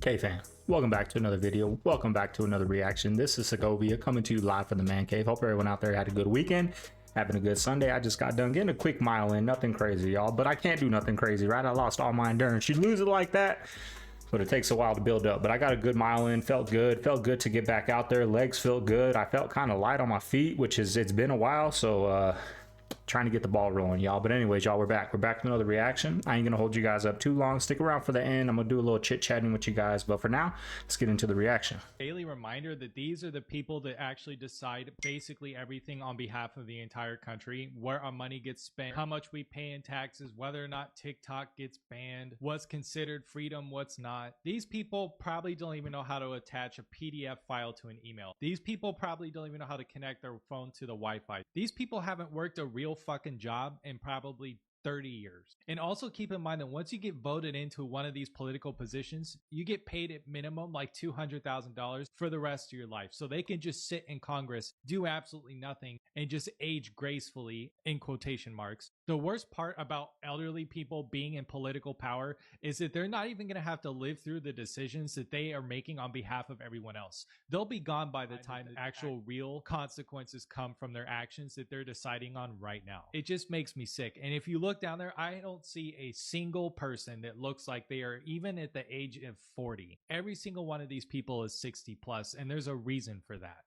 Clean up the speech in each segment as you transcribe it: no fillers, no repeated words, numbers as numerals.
CaveFam, welcome back to another video. Welcome back to another reaction. This is Segovia coming to you live from the man cave. Hope everyone out there had a good weekend, having a good Sunday. I just got done getting a quick mile in, nothing crazy, y'all, but I can't do nothing crazy, right? I lost all my endurance. You lose it like that, but it takes a while to build up. But I got a good mile in, felt good to get back out there. Legs felt good. I felt kind of light on my feet, which is, it's been a while, so trying to get the ball rolling, y'all. But anyways, y'all, we're back with another reaction. I ain't gonna hold you guys up too long. Stick around for the end. I'm gonna do a little chit chatting with you guys, but for now, let's get into the reaction. Daily reminder that these are the people that actually decide basically everything on behalf of the entire country, where our money gets spent, how much we pay in taxes, whether or not TikTok gets banned, what's considered freedom, what's not. These people probably don't even know how to attach a PDF file to an email. These people probably don't even know how to connect their phone to the Wi-Fi. These people haven't worked a real fucking job in probably 30 years. And also keep in mind that once you get voted into one of these political positions, you get paid at minimum like $200,000 for the rest of your life. So they can just sit in Congress, do absolutely nothing, and just age gracefully, in quotation marks. The worst part about elderly people being in political power is that they're not even going to have to live through the decisions that they are making on behalf of everyone else. They'll be gone by the time the actual real consequences come from their actions that they're deciding on right now. It just makes me sick. And if you look down there, I don't see a single person that looks like they are even at the age of 40. Every single one of these people is 60 plus, and there's a reason for that.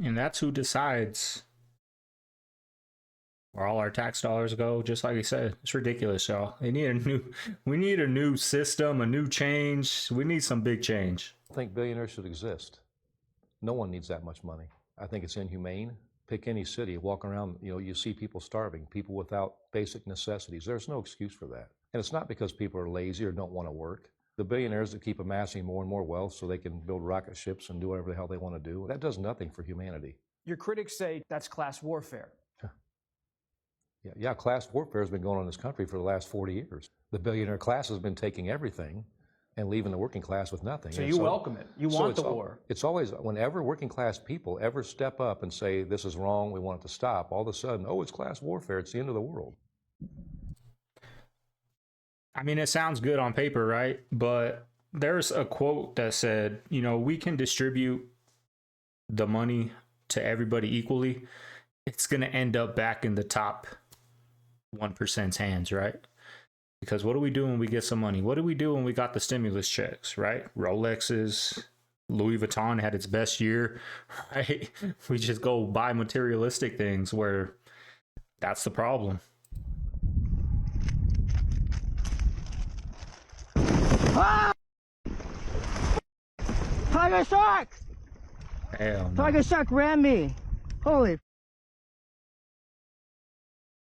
And that's who decides where all our tax dollars go. Just like he said, it's ridiculous, y'all. We need a new system, a new change. We need some big change. I think billionaires should exist. No one needs that much money. I think it's inhumane. Pick any city, walk around, you see people starving, people without basic necessities. There's no excuse for that. And it's not because people are lazy or don't want to work. The billionaires that keep amassing more and more wealth so they can build rocket ships and do whatever the hell they want to do, that does nothing for humanity. Your critics say that's class warfare. Yeah, class warfare has been going on in this country for the last 40 years. The billionaire class has been taking everything and leaving the working class with nothing. So you welcome it. You want the war. It's always, whenever working class people ever step up and say, this is wrong, we want it to stop, all of a sudden, oh, it's class warfare, it's the end of the world. I mean, it sounds good on paper, right? But there's a quote that said, we can distribute the money to everybody equally. It's going to end up back in the top 1%'s hands, right? Because what do we do when we get some money? What do we do when we got the stimulus checks, right? Rolexes, Louis Vuitton had its best year, right? We just go buy materialistic things where that's the problem. Ah! Tiger shark! Hell no. Tiger shark ran me. Holy.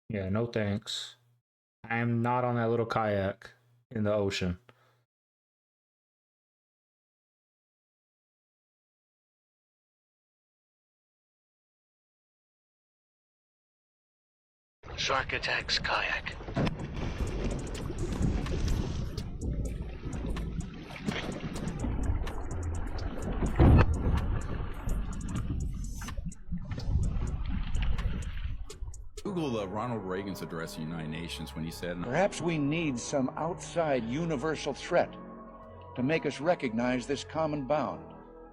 Yeah, no thanks. I am not on that little kayak in the ocean. Shark attacks kayak. Google Ronald Reagan's address to the United Nations when he said, perhaps we need some outside universal threat to make us recognize this common bound.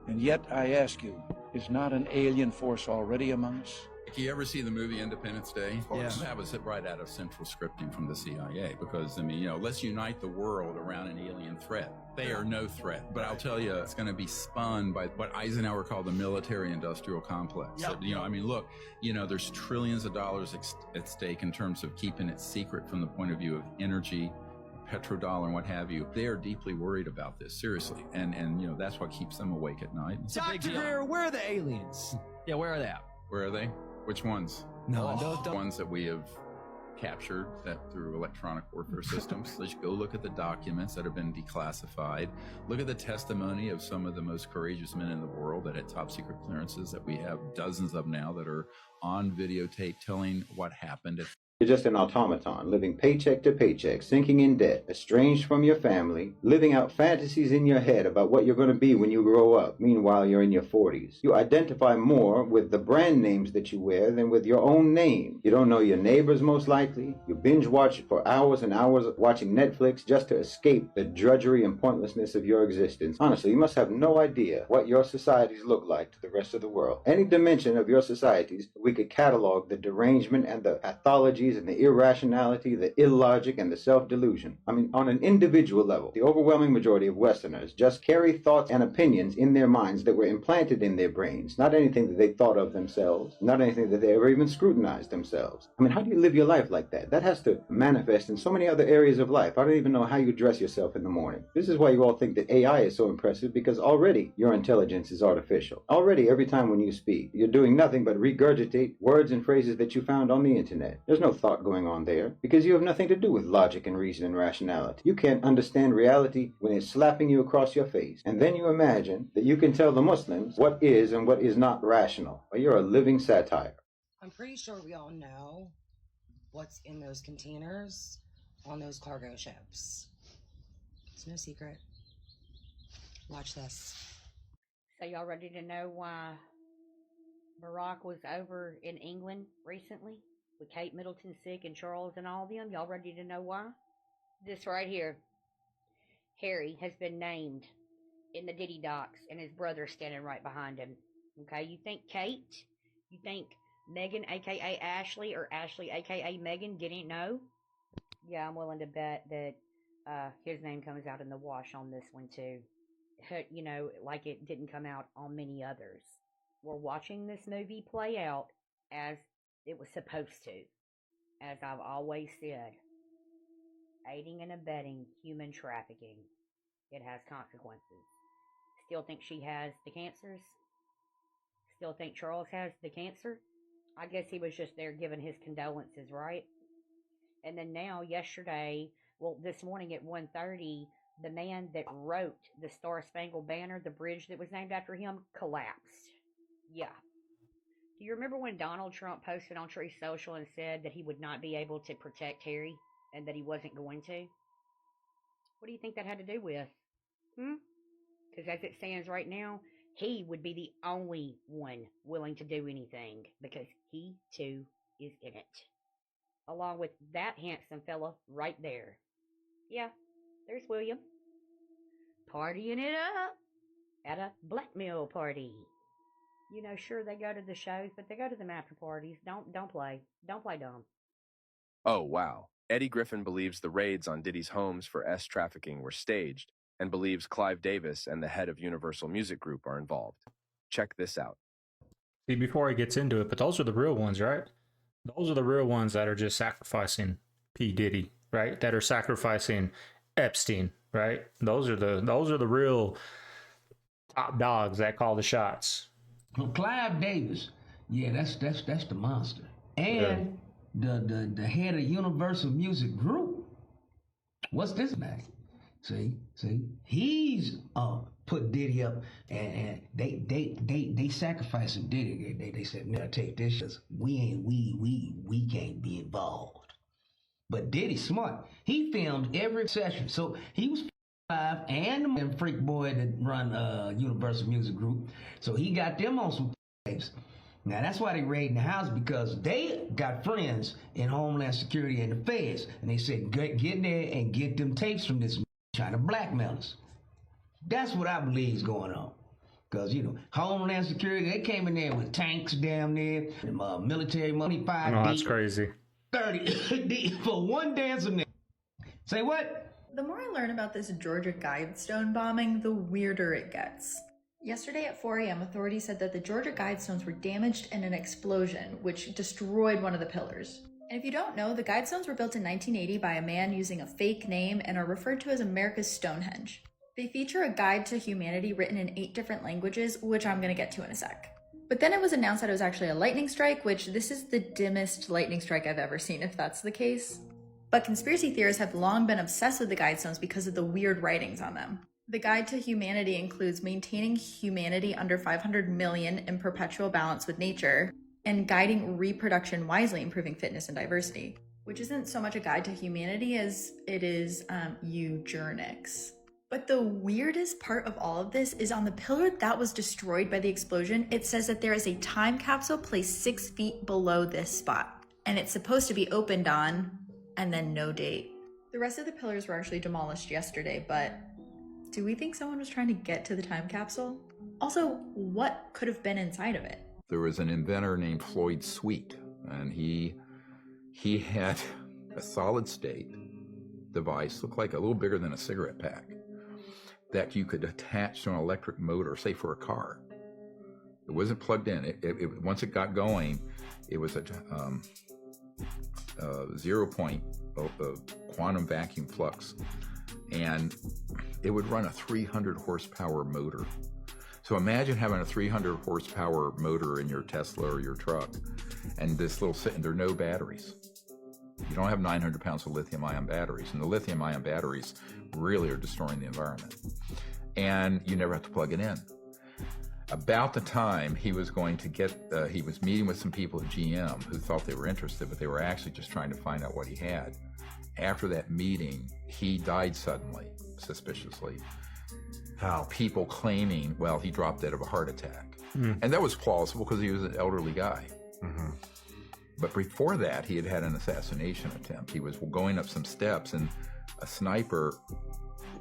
And yet, I ask you, is not an alien force already among us? you ever see the movie Independence Day? Of course. Yeah. That was right out of central scripting from the CIA because, I mean, let's unite the world around an alien threat. They are no threat. But I'll tell you, it's going to be spun by what Eisenhower called the military-industrial complex. Yep. So, I mean, look, there's trillions of dollars at stake in terms of keeping it secret from the point of view of energy, petrodollar and what have you. They are deeply worried about this, seriously. And that's what keeps them awake at night. Dr. Greer, where are the aliens? Yeah, where are they at? Where are they? Which ones? No, The ones that we have captured through electronic warfare systems. Let's go look at the documents that have been declassified. Look at the testimony of some of the most courageous men in the world that had top secret clearances that we have dozens of now that are on videotape telling what happened. You're just an automaton, living paycheck to paycheck, sinking in debt, estranged from your family, living out fantasies in your head about what you're going to be when you grow up. Meanwhile, you're in your 40s. You identify more with the brand names that you wear than with your own name. You don't know your neighbors, most likely. You binge watch for hours and hours watching Netflix just to escape the drudgery and pointlessness of your existence. Honestly, you must have no idea what your societies look like to the rest of the world. Any dimension of your societies, we could catalog the derangement and the pathologies and the irrationality, the illogic and the self-delusion. I mean, on an individual level, the overwhelming majority of Westerners just carry thoughts and opinions in their minds that were implanted in their brains, not anything that they thought of themselves, not anything that they ever even scrutinized themselves. I mean, how do you live your life like that? That has to manifest in so many other areas of life. I don't even know how you dress yourself in the morning. This is why you all think that AI is so impressive, because already your intelligence is artificial. Already, every time when you speak, you're doing nothing but regurgitate words and phrases that you found on the internet. There's no thought going on there, because you have nothing to do with logic and reason and rationality. You can't understand reality when it's slapping you across your face. And then you imagine that you can tell the Muslims what is and what is not rational. Well, you're a living satire. I'm pretty sure we all know what's in those containers on those cargo ships. It's no secret. Watch this. So y'all ready to know why Barack was over in England recently with Kate Middleton sick and Charles and all them? Y'all ready to know why? This right here. Harry has been named in the Diddy docs and his brother standing right behind him. Okay, you think Kate? You think Megan, aka Ashley, or Ashley, aka Megan, didn't know? Yeah, I'm willing to bet that his name comes out in the wash on this one too. You know, like it didn't come out on many others. We're watching this movie play out as it was supposed to. As I've always said, aiding and abetting human trafficking, it has consequences. Still think she has the cancers? Still think Charles has the cancer? I guess he was just there giving his condolences, right? And then now, yesterday, well, this morning at 1:30, the man that wrote the Star Spangled Banner, the bridge that was named after him, collapsed. Yeah. Do you remember when Donald Trump posted on Truth Social and said that he would not be able to protect Harry and that he wasn't going to? What do you think that had to do with? Because as it stands right now, he would be the only one willing to do anything because he, too, is in it. Along with that handsome fella right there. Yeah, there's William. Partying it up at a blackmail party. You know, sure, they go to the shows, but they go to them after parties. Don't play dumb. Oh, wow. Eddie Griffin believes the raids on Diddy's homes for S trafficking were staged and believes Clive Davis and the head of Universal Music Group are involved. Check this out. See, before he gets into it, but those are the real ones, right? Those are the real ones that are just sacrificing P. Diddy, right? That are sacrificing Epstein, right? Those are the real top dogs that call the shots. Well, Clive Davis, yeah, that's the monster. And the head of Universal Music Group, what's this name? See, he's put Diddy up, and they sacrificing Diddy. They said, "No, take this. Just, we can't be involved." But Diddy's smart. He filmed every session, so he was live, and the freak boy that run Universal Music Group. So he got them on some tapes. Now that's why they raiding the house, because they got friends in Homeland Security and the feds, and they said, get in there and get them tapes from this trying to blackmail us. That's what I believe is going on. Because, you know, Homeland Security, they came in there with tanks down there, military money, 5 Oh, that's crazy. 30 for one dancer. Say what? The more I learn about this Georgia Guidestone bombing, the weirder it gets. Yesterday at 4 a.m., authorities said that the Georgia Guidestones were damaged in an explosion, which destroyed one of the pillars. And if you don't know, the Guidestones were built in 1980 by a man using a fake name and are referred to as America's Stonehenge. They feature a guide to humanity written in 8 different languages, which I'm going to get to in a sec. But then it was announced that it was actually a lightning strike, which this is the dimmest lightning strike I've ever seen, if that's the case. But conspiracy theorists have long been obsessed with the Guidestones because of the weird writings on them. The guide to humanity includes maintaining humanity under 500 million in perpetual balance with nature, and guiding reproduction wisely, improving fitness and diversity. which isn't so much a guide to humanity as it is eugenics. But the weirdest part of all of this is on the pillar that was destroyed by the explosion, it says that there is a time capsule placed 6 feet below this spot. And it's supposed to be opened on, and then no date. The rest of the pillars were actually demolished yesterday, but do we think someone was trying to get to the time capsule? Also, what could have been inside of it? There was an inventor named Floyd Site, and he had a solid state device, looked like a little bigger than a cigarette pack, that you could attach to an electric motor, say for a car. It wasn't plugged in. Once it got going, it was a 0 point of quantum vacuum flux, and it would run a 300 horsepower motor. So imagine having a 300 horsepower motor in your Tesla or your truck, and this little there are no batteries. You don't have 900 pounds of lithium-ion batteries, and the lithium-ion batteries really are destroying the environment. And you never have to plug it in. About the time he was going to get, he was meeting with some people at GM who thought they were interested, but they were actually just trying to find out what he had. After that meeting, he died suddenly, suspiciously. How? People claiming, well, he dropped dead of a heart attack. And that was plausible because he was an elderly guy. But before that, he had had an assassination attempt. He was going up some steps, and a sniper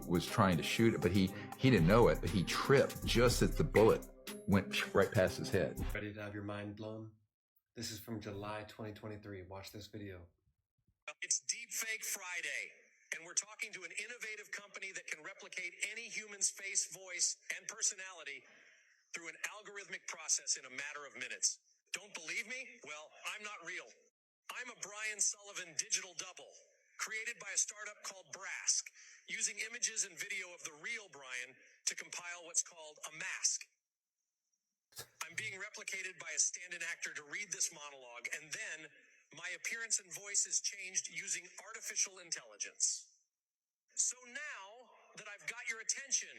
was trying to shoot it, but he didn't know it, but he tripped just as the bullet went right past his head. Ready to have your mind blown? This is from July 2023. Watch this video. It's Deepfake Friday, and we're talking to an innovative company that can replicate any human's face, voice, and personality through an algorithmic process in a matter of minutes. Don't believe me? Well, I'm not real. I'm a Brian Sullivan digital double, created by a startup called Brask, using images and video of the real Brian to compile what's called a mask. I'm being replicated by a stand-in actor to read this monologue, and then my appearance and voice is changed using artificial intelligence. So now that I've got your attention,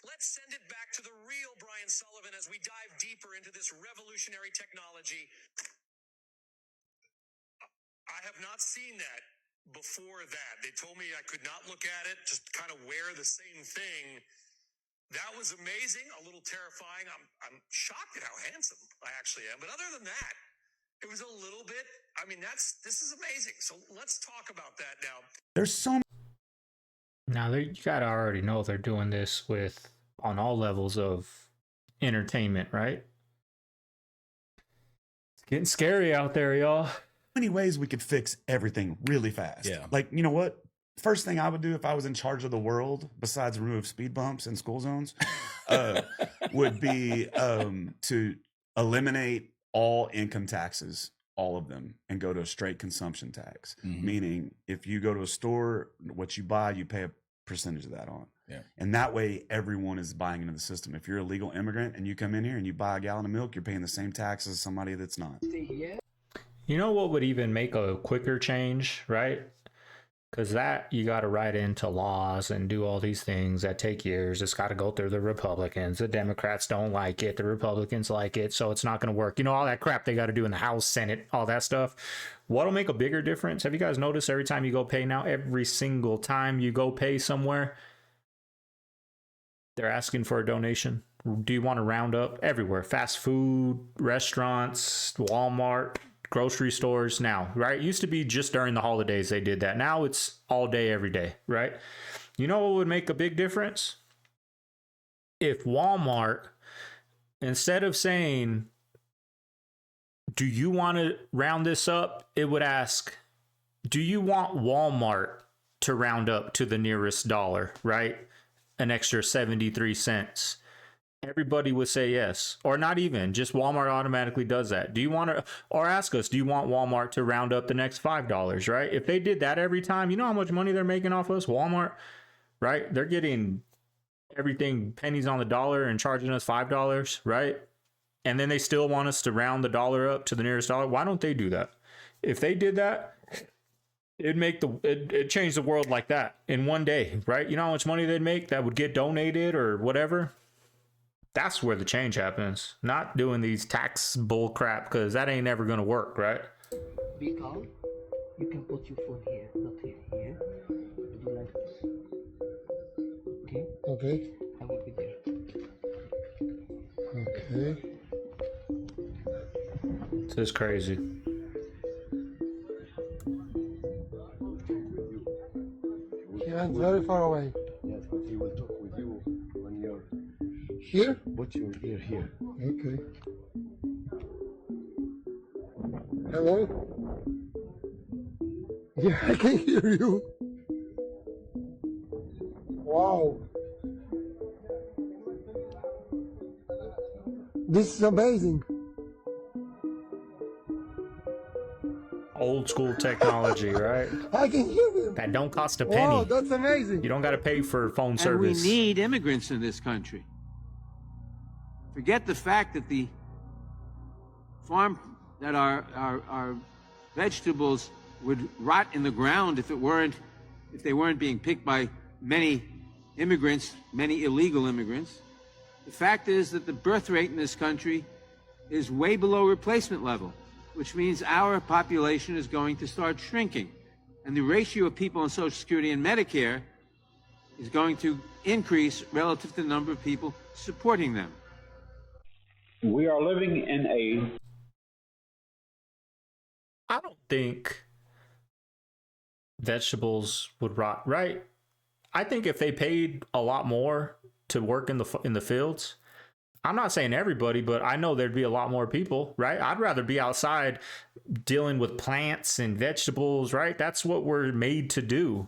let's send it back to the real Brian Sullivan as we dive deeper into this revolutionary technology. I have not seen that before that. They told me I could not look at it, just kind of wear the same thing. That was amazing, a little terrifying. I'm shocked at how handsome I actually am. But other than that, it was a little bit, I mean, this is amazing. So let's talk about that now. There's so now you gotta already know they're doing this with on all levels of entertainment, right? It's getting scary out there, y'all. Many ways we could fix everything really fast. Yeah. Like, you know what? First thing I would do if I was in charge of the world, besides remove speed bumps and school zones, would be to eliminate all income taxes, all of them, and go to a straight consumption tax. Meaning, if you go to a store, what you buy, you pay a percentage of that on. Yeah. And that way, everyone is buying into the system. If you're a legal immigrant and you come in here and you buy a gallon of milk, you're paying the same tax as somebody that's not. You know what would even make a quicker change, right? Because that you got to write into laws and do all these things that take years. It's got to go through the Republicans. The Democrats don't like it. The Republicans like it. So it's not going to work. You know, all that crap they got to do in the House, Senate, all that stuff. What'll make a bigger difference? Have you guys noticed every time you go pay now, every single time you go pay somewhere, they're asking for a donation? Do you want to round up everywhere? Fast food, restaurants, Walmart, grocery stores now, right? It used to be just during the holidays they did that. Now it's all day, every day, right? You know what would make a big difference? If Walmart, instead of saying, do you want to round this up? It would ask, do you want Walmart to round up to the nearest dollar, right? An extra 73 cents. Everybody would say yes, or not even, just Walmart automatically does that. Do you want to, or ask us, do you want Walmart to round up the next $5, right? If they did that every time, you know how much money they're making off us, Walmart, right? They're getting everything pennies on the dollar and charging us $5, right? And then they still want us to round the dollar up to the nearest dollar. Why don't they do that? If they did that, it'd change the world like that in one day, right? You know how much money they'd make that would get donated or whatever? That's where the change happens. Not doing these tax bull crap, because that ain't never going to work, right? Be calm. You can put your foot here, not here. Here. And do like this. Okay? Okay. I will be there. Okay. This is crazy. Yeah, it's very far away. Yes, but he will talk with you when you're Here? put your ear here. Okay. Hello? Yeah, I can hear you. Wow. This is amazing. Old school technology, right? I can hear you. That don't cost a penny. Wow, that's amazing. You don't got to pay for phone service. And we need immigrants in this country. Forget the fact that the farm, that our vegetables would rot in the ground if they weren't being picked by many immigrants, many illegal immigrants. The fact is that the birth rate in this country is way below replacement level, which means our population is going to start shrinking. And the ratio of people on Social Security and Medicare is going to increase relative to the number of people supporting them. We are living in a... I don't think vegetables would rot, right? I think if they paid a lot more to work in the fields, I'm not saying everybody, but I know there'd be a lot more people, right? I'd rather be outside dealing with plants and vegetables, right? That's what we're made to do,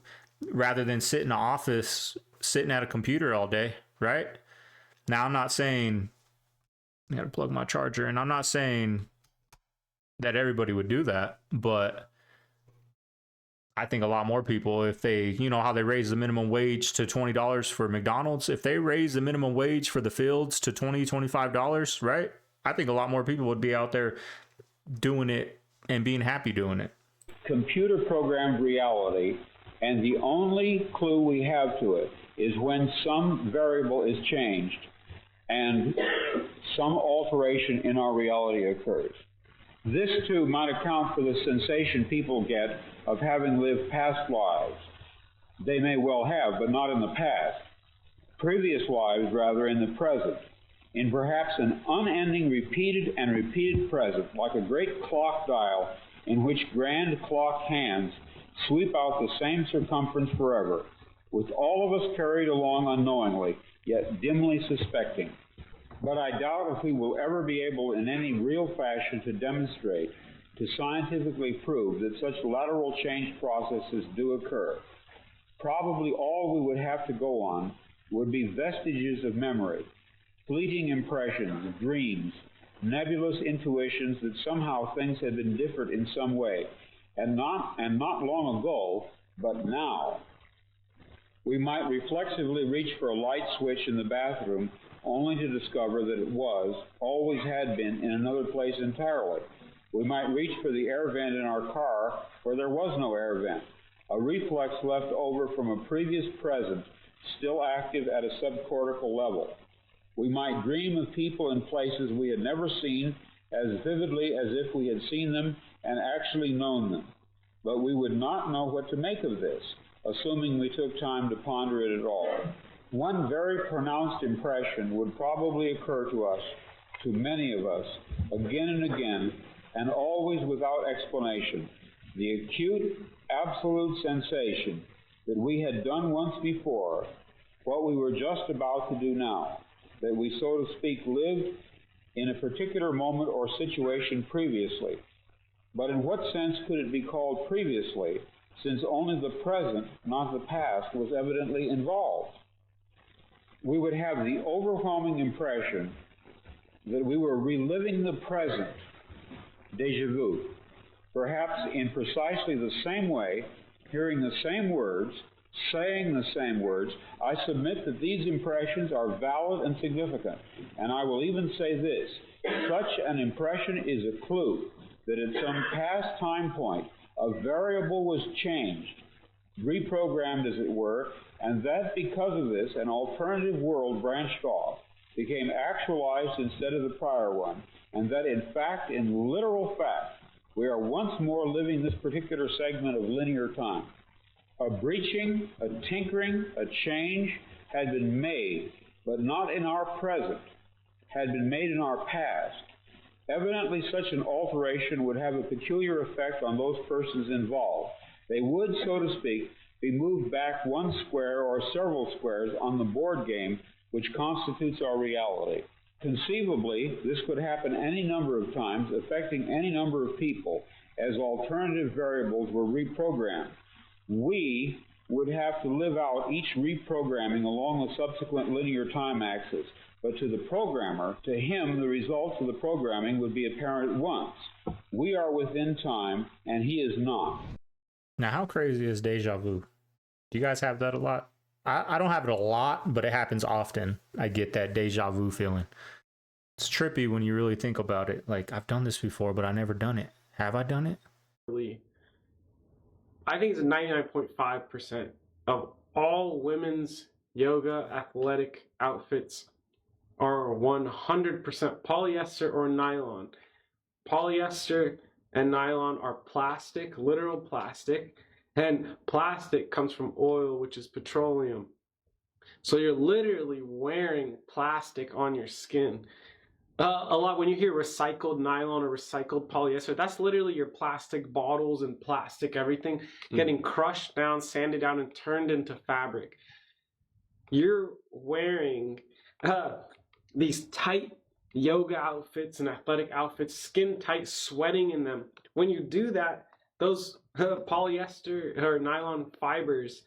rather than sit in the office, sitting at a computer all day, right? Now, I'm not saying, I gotta plug my charger in. I'm not saying that everybody would do that, but I think a lot more people, if they, you know how they raise the minimum wage to $20 for McDonald's, if they raise the minimum wage for the fields to $20, $25, right? I think a lot more people would be out there doing it and being happy doing it. Computer programmed reality, and the only clue we have to it is when some variable is changed and some alteration in our reality occurs. This, too, might account for the sensation people get of having lived past lives. They may well have, but not in the past. Previous lives, rather, in the present. In perhaps an unending repeated and repeated present, like a great clock dial in which grand clock hands sweep out the same circumference forever, with all of us carried along unknowingly, yet dimly suspecting. But I doubt if we will ever be able in any real fashion to demonstrate, to scientifically prove that such lateral change processes do occur. Probably all we would have to go on would be vestiges of memory, fleeting impressions, dreams, nebulous intuitions that somehow things had been different in some way, and not long ago, but now. We might reflexively reach for a light switch in the bathroom only to discover that it always had been, in another place entirely. We might reach for the air vent in our car where there was no air vent, a reflex left over from a previous present, still active at a subcortical level. We might dream of people and places we had never seen as vividly as if we had seen them and actually known them. But we would not know what to make of this, assuming we took time to ponder it at all. One very pronounced impression would probably occur to us, to many of us, again and again, and always without explanation. The acute, absolute sensation that we had done once before, what we were just about to do now, that we, so to speak, lived in a particular moment or situation previously. But in what sense could it be called previously, since only the present, not the past, was evidently involved? We would have the overwhelming impression that we were reliving the present, deja vu, perhaps in precisely the same way, hearing the same words, saying the same words. I submit that these impressions are valid and significant, and I will even say this: such an impression is a clue that at some past time point a variable was changed, reprogrammed as it were, and that because of this an alternative world branched off, became actualized instead of the prior one, and that in fact, in literal fact, We are once more living this particular segment of linear time. A breaching, a tinkering, a change had been made, but not in our present, had been made in our past. Evidently, such an alteration would have a peculiar effect on those persons involved. They would, so to speak, be moved back one square or several squares on the board game which constitutes our reality. Conceivably, this could happen any number of times, affecting any number of people, as alternative variables were reprogrammed. We would have to live out each reprogramming along the subsequent linear time axis, but to the programmer, to him, the results of the programming would be apparent at once. We are within time, and he is not. Now, how crazy is Deja Vu? Do you guys have that a lot? I don't have it a lot, but it happens often. I get that Deja Vu feeling. It's trippy when you really think about it. Like, I've done this before, but I've never done it. Have I done it? I think it's 99.5% of all women's yoga athletic outfits are 100% polyester or nylon. Polyester and nylon are plastic, literal plastic, and plastic comes from oil, which is petroleum. So you're literally wearing plastic on your skin. A lot when you hear recycled nylon or recycled polyester, that's literally your plastic bottles and plastic everything getting crushed down, sanded down, and turned into fabric. You're wearing these tight yoga outfits and athletic outfits, skin tight, sweating in them. When you do that, those polyester or nylon fibers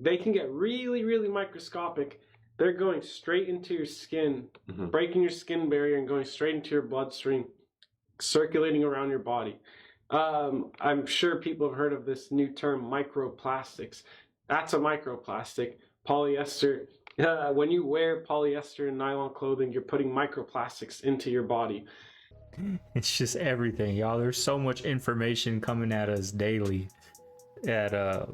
they can get really, really microscopic. They're going straight into your skin, breaking your skin barrier and going straight into your bloodstream, circulating around your body. I'm sure people have heard of this new term, microplastics. That's a microplastic. Polyester, when you wear polyester and nylon clothing, you're putting microplastics into your body. It's just everything, y'all. There's so much information coming at us daily that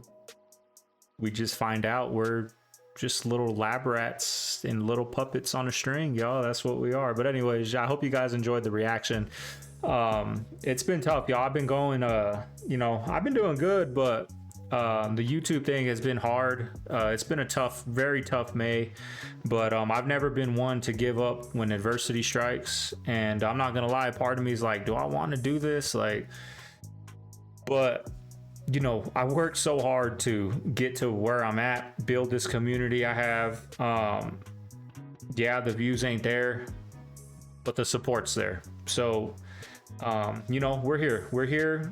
we just find out we're just little lab rats and little puppets on a string, y'all. That's what we are. But anyways, I hope you guys enjoyed the reaction. It's been tough, y'all. I've been going, I've been doing good, but the YouTube thing has been hard. It's been a tough, very tough May, but I've never been one to give up when adversity strikes. And I'm not gonna lie, part of me is like, do I want to do this? But I worked so hard to get to where I'm at, build this community I have. Yeah, the views ain't there, but the support's there. So, we're here.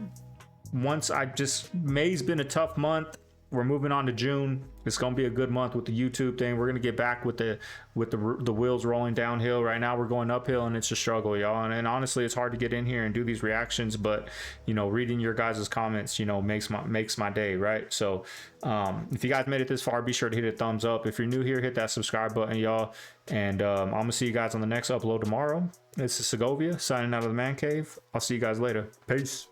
May's been a tough month. We're moving on to June. It's gonna be a good month with the YouTube thing. We're gonna get back with the wheels rolling downhill. Right now we're going uphill, and it's a struggle, y'all. And honestly, it's hard to get in here and do these reactions. But reading your guys' comments, makes my day, right? So if you guys made it this far, be sure to hit a thumbs up. If you're new here, hit that subscribe button, y'all. And I'm gonna see you guys on the next upload tomorrow. This is Segovia signing out of the Man Cave. I'll see you guys later. Peace.